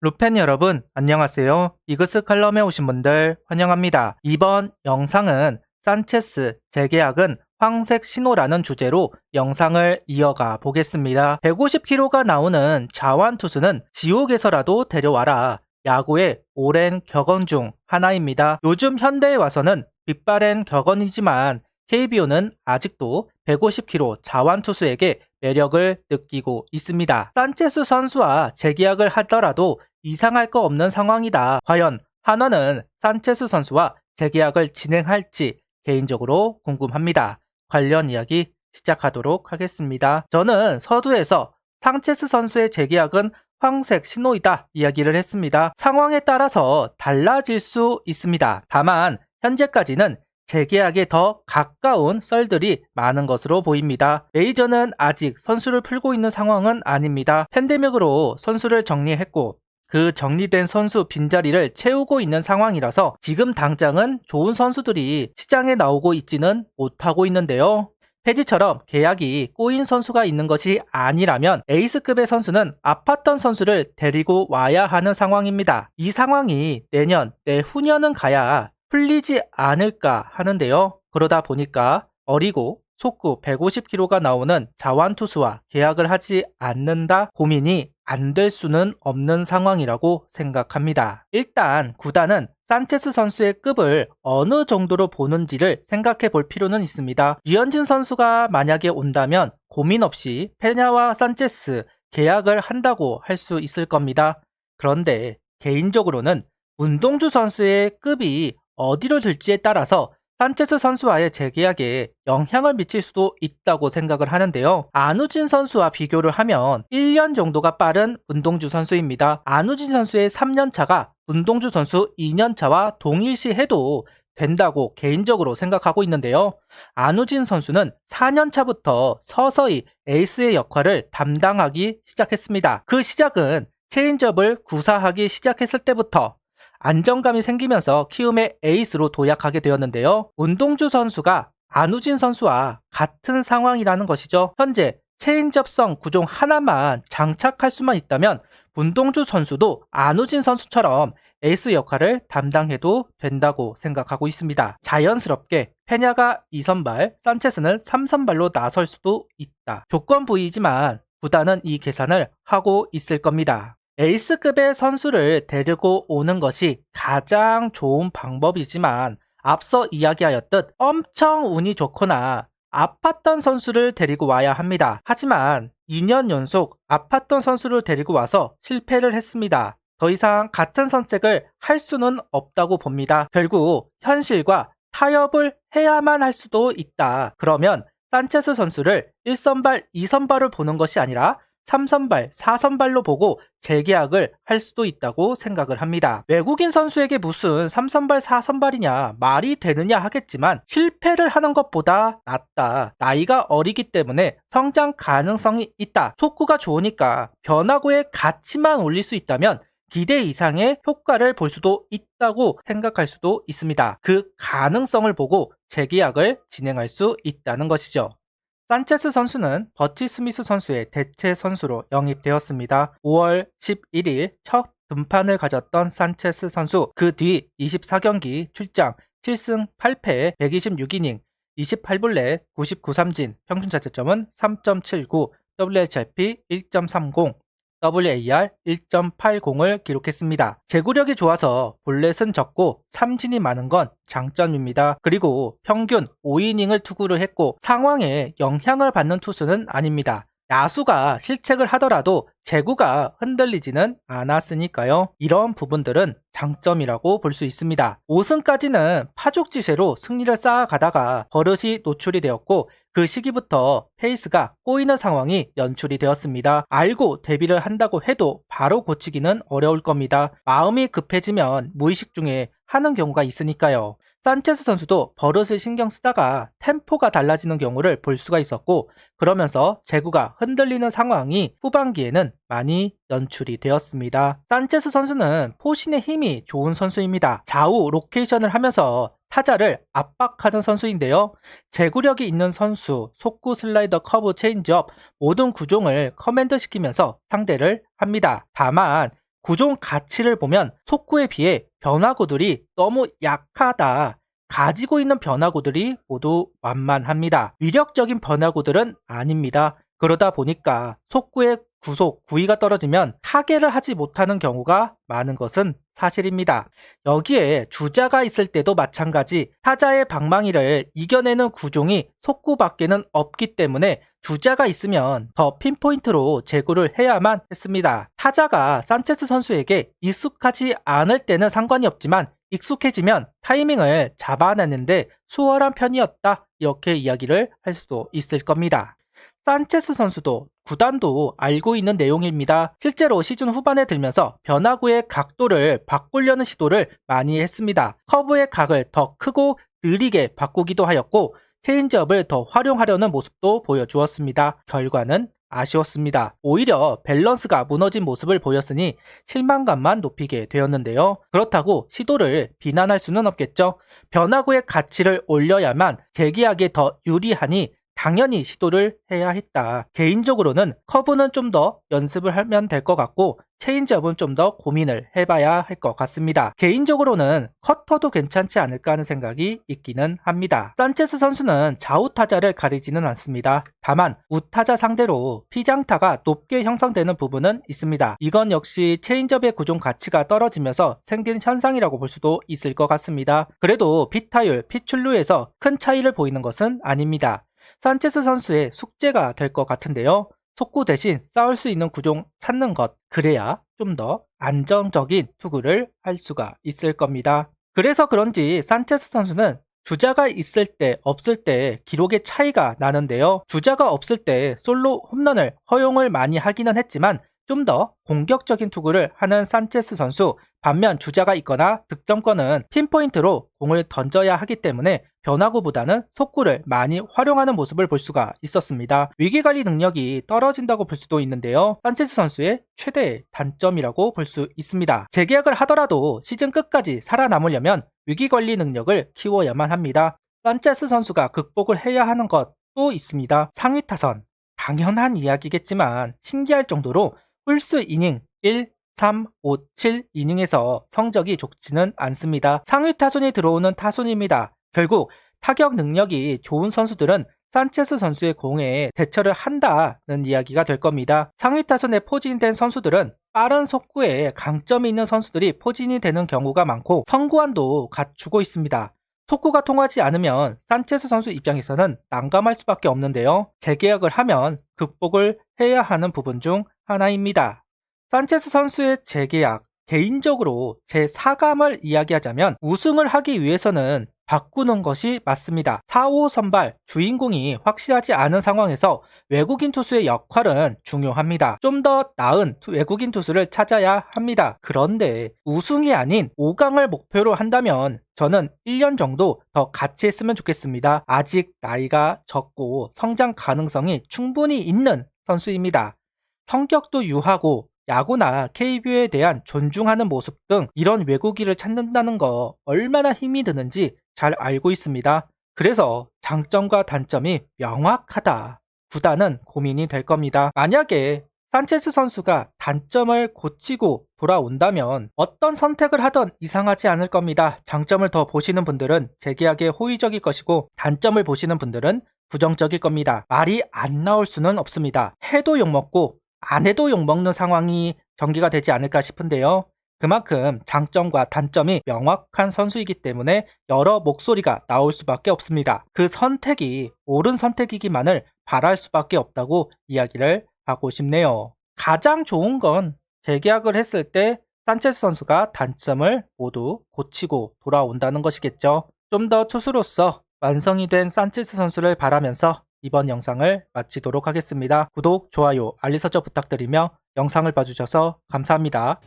루펜 여러분, 안녕하세요. 이그스 칼럼에 오신 분들 환영합니다. 이번 영상은 산체스 재계약은 황색 신호라는 주제로 영상을 이어가 보겠습니다. 150kg가 나오는 자완 투수는 지옥에서라도 데려와라. 야구의 오랜 격언 중 하나입니다. 요즘 현대에 와서는 빛바랜 격언이지만 KBO는 아직도 150kg 자완 투수에게 매력을 느끼고 있습니다. 산체스 선수와 재계약을 하더라도 이상할 거 없는 상황이다. 과연 한화는 산체스 선수와 재계약을 진행할지 개인적으로 궁금합니다. 관련 이야기 시작하도록 하겠습니다. 저는 서두에서 산체스 선수의 재계약은 황색 신호이다 이야기를 했습니다. 상황에 따라서 달라질 수 있습니다. 다만 현재까지는 재계약에 더 가까운 썰들이 많은 것으로 보입니다. 메이저는 아직 선수를 풀고 있는 상황은 아닙니다. 팬데믹으로 선수를 정리했고 그 정리된 선수 빈자리를 채우고 있는 상황이라서 지금 당장은 좋은 선수들이 시장에 나오고 있지는 못하고 있는데요. 페지처럼 계약이 꼬인 선수가 있는 것이 아니라면 에이스급의 선수는 아팠던 선수를 데리고 와야 하는 상황입니다. 이 상황이 내년, 내후년은 가야 풀리지 않을까 하는데요. 그러다 보니까 어리고 속구 150kg가 나오는 자완 투수와 계약을 하지 않는다 고민이 안 될 수는 없는 상황이라고 생각합니다. 일단 구단은 산체스 선수의 급을 어느 정도로 보는지를 생각해 볼 필요는 있습니다. 류현진 선수가 만약에 온다면 고민 없이 페냐와 산체스 계약을 한다고 할 수 있을 겁니다. 그런데 개인적으로는 문동주 선수의 급이 어디로 들지에 따라서 산체스 선수와의 재계약에 영향을 미칠 수도 있다고 생각을 하는데요. 안우진 선수와 비교를 하면 1년 정도가 빠른 문동주 선수입니다. 안우진 선수의 3년차가 문동주 선수 2년차와 동일시해도 된다고 개인적으로 생각하고 있는데요. 안우진 선수는 4년차부터 서서히 에이스의 역할을 담당하기 시작했습니다. 그 시작은 체인지업을 구사하기 시작했을 때부터 안정감이 생기면서 키움의 에이스로 도약하게 되었는데요. 문동주 선수가 안우진 선수와 같은 상황이라는 것이죠. 현재 체인지업성 구종 하나만 장착할 수만 있다면 문동주 선수도 안우진 선수처럼 에이스 역할을 담당해도 된다고 생각하고 있습니다. 자연스럽게 페냐가 2선발, 산체스는 3선발로 나설 수도 있다. 조건부이지만 구단은 이 계산을 하고 있을 겁니다. 에이스급의 선수를 데리고 오는 것이 가장 좋은 방법이지만 앞서 이야기하였듯 엄청 운이 좋거나 아팠던 선수를 데리고 와야 합니다. 하지만 2년 연속 아팠던 선수를 데리고 와서 실패를 했습니다. 더 이상 같은 선택을 할 수는 없다고 봅니다. 결국 현실과 타협을 해야만 할 수도 있다. 그러면 산체스 선수를 1선발, 2선발을 보는 것이 아니라 3선발, 4선발로 보고 재계약을 할 수도 있다고 생각을 합니다. 외국인 선수에게 무슨 3선발, 4선발이냐 말이 되느냐 하겠지만 실패를 하는 것보다 낫다. 나이가 어리기 때문에 성장 가능성이 있다. 속구가 좋으니까 변화구의 가치만 올릴 수 있다면 기대 이상의 효과를 볼 수도 있다고 생각할 수도 있습니다. 그 가능성을 보고 재계약을 진행할 수 있다는 것이죠. 산체스 선수는 버티 스미스 선수의 대체 선수로 영입되었습니다. 5월 11일 첫 등판을 가졌던 산체스 선수, 그 뒤 24경기 출장 7승 8패 126이닝 28볼넷 99삼진, 평균 자책점은 3.79, WHIP 1.30, WAR 1.80을 기록했습니다. 제구력이 좋아서 볼넷은 적고 삼진이 많은 건 장점입니다. 그리고 평균 5이닝을 투구를 했고 상황에 영향을 받는 투수는 아닙니다. 야수가 실책을 하더라도 제구가 흔들리지는 않았으니까요. 이런 부분들은 장점이라고 볼 수 있습니다. 5승까지는 파죽지세로 승리를 쌓아가다가 버릇이 노출이 되었고 그 시기부터 페이스가 꼬이는 상황이 연출이 되었습니다. 알고 데뷔를 한다고 해도 바로 고치기는 어려울 겁니다. 마음이 급해지면 무의식 중에 하는 경우가 있으니까요. 산체스 선수도 버릇을 신경 쓰다가 템포가 달라지는 경우를 볼 수가 있었고 그러면서 제구가 흔들리는 상황이 후반기에는 많이 연출이 되었습니다. 산체스 선수는 포신의 힘이 좋은 선수입니다. 좌우 로케이션을 하면서 타자를 압박하는 선수인데요. 제구력이 있는 선수, 속구, 슬라이더, 커브, 체인지업 모든 구종을 커맨드 시키면서 상대를 합니다. 다만 구종 가치를 보면 속구에 비해 변화구들이 너무 약하다. 가지고 있는 변화구들이 모두 완만합니다. 위력적인 변화구들은 아닙니다. 그러다 보니까 속구의 구속, 구위가 떨어지면 타개를 하지 못하는 경우가 많은 것은 사실입니다. 여기에 주자가 있을 때도 마찬가지 타자의 방망이를 이겨내는 구종이 속구밖에는 없기 때문에 주자가 있으면 더 핀포인트로 제구를 해야만 했습니다. 타자가 산체스 선수에게 익숙하지 않을 때는 상관이 없지만 익숙해지면 타이밍을 잡아내는데 수월한 편이었다. 이렇게 이야기를 할 수도 있을 겁니다. 산체스 선수도 구단도 알고 있는 내용입니다. 실제로 시즌 후반에 들면서 변화구의 각도를 바꾸려는 시도를 많이 했습니다. 커브의 각을 더 크고 느리게 바꾸기도 하였고 체인지업을 더 활용하려는 모습도 보여주었습니다. 결과는 아쉬웠습니다. 오히려 밸런스가 무너진 모습을 보였으니 실망감만 높이게 되었는데요. 그렇다고 시도를 비난할 수는 없겠죠. 변화구의 가치를 올려야만 재계약에 더 유리하니 당연히 시도를 해야 했다. 개인적으로는 커브는 좀 더 연습을 하면 될 것 같고 체인지업은 좀 더 고민을 해봐야 할 것 같습니다. 개인적으로는 커터도 괜찮지 않을까 하는 생각이 있기는 합니다. 산체스 선수는 좌우타자를 가리지는 않습니다. 다만 우타자 상대로 피장타가 높게 형성되는 부분은 있습니다. 이건 역시 체인지업의 구종 가치가 떨어지면서 생긴 현상이라고 볼 수도 있을 것 같습니다. 그래도 피타율, 피출루에서 큰 차이를 보이는 것은 아닙니다. 산체스 선수의 숙제가 될 것 같은데요. 속구 대신 싸울 수 있는 구종 찾는 것, 그래야 좀 더 안정적인 투구를 할 수가 있을 겁니다. 그래서 그런지 산체스 선수는 주자가 있을 때 없을 때 기록의 차이가 나는데요. 주자가 없을 때 솔로 홈런을 허용을 많이 하기는 했지만 좀 더 공격적인 투구를 하는 산체스 선수, 반면 주자가 있거나 득점권은 핀포인트로 공을 던져야 하기 때문에 변화구보다는 속구를 많이 활용하는 모습을 볼 수가 있었습니다. 위기관리 능력이 떨어진다고 볼 수도 있는데요. 산체스 선수의 최대의 단점이라고 볼 수 있습니다. 재계약을 하더라도 시즌 끝까지 살아남으려면 위기관리 능력을 키워야만 합니다. 산체스 선수가 극복을 해야 하는 것도 있습니다. 상위 타선, 당연한 이야기겠지만 신기할 정도로 홀수 이닝 1, 3, 5, 7 이닝에서 성적이 좋지는 않습니다. 상위 타선이 들어오는 타선입니다. 결국 타격 능력이 좋은 선수들은 산체스 선수의 공에 대처를 한다는 이야기가 될 겁니다. 상위 타선에 포진된 선수들은 빠른 속구에 강점이 있는 선수들이 포진이 되는 경우가 많고 선구안도 갖추고 있습니다. 속구가 통하지 않으면 산체스 선수 입장에서는 난감할 수밖에 없는데요. 재계약을 하면 극복을 해야 하는 부분 중 하나입니다. 산체스 선수의 재계약, 개인적으로 제 사감을 이야기하자면 우승을 하기 위해서는 바꾸는 것이 맞습니다. 4호 선발, 주인공이 확실하지 않은 상황에서 외국인 투수의 역할은 중요합니다. 좀 더 나은 외국인 투수를 찾아야 합니다. 그런데 우승이 아닌 5강을 목표로 한다면 저는 1년 정도 더 같이 했으면 좋겠습니다. 아직 나이가 적고 성장 가능성이 충분히 있는 선수입니다. 성격도 유하고 야구나 KBO에 대한 존중하는 모습 등 이런 외국인을 찾는다는 거 얼마나 힘이 드는지 잘 알고 있습니다. 그래서 장점과 단점이 명확하다. 구단은 고민이 될 겁니다. 만약에 산체스 선수가 단점을 고치고 돌아온다면 어떤 선택을 하던 이상하지 않을 겁니다. 장점을 더 보시는 분들은 재계약에 호의적일 것이고 단점을 보시는 분들은 부정적일 겁니다. 말이 안 나올 수는 없습니다. 해도 욕먹고 안 해도 욕먹는 상황이 전개가 되지 않을까 싶은데요. 그만큼 장점과 단점이 명확한 선수이기 때문에 여러 목소리가 나올 수밖에 없습니다. 그 선택이 옳은 선택이기만을 바랄 수밖에 없다고 이야기를 하고 싶네요. 가장 좋은 건 재계약을 했을 때 산체스 선수가 단점을 모두 고치고 돌아온다는 것이겠죠. 좀 더 투수로서 완성이 된 산체스 선수를 바라면서 이번 영상을 마치도록 하겠습니다. 구독, 좋아요, 알림 설정 부탁드리며 영상을 봐주셔서 감사합니다.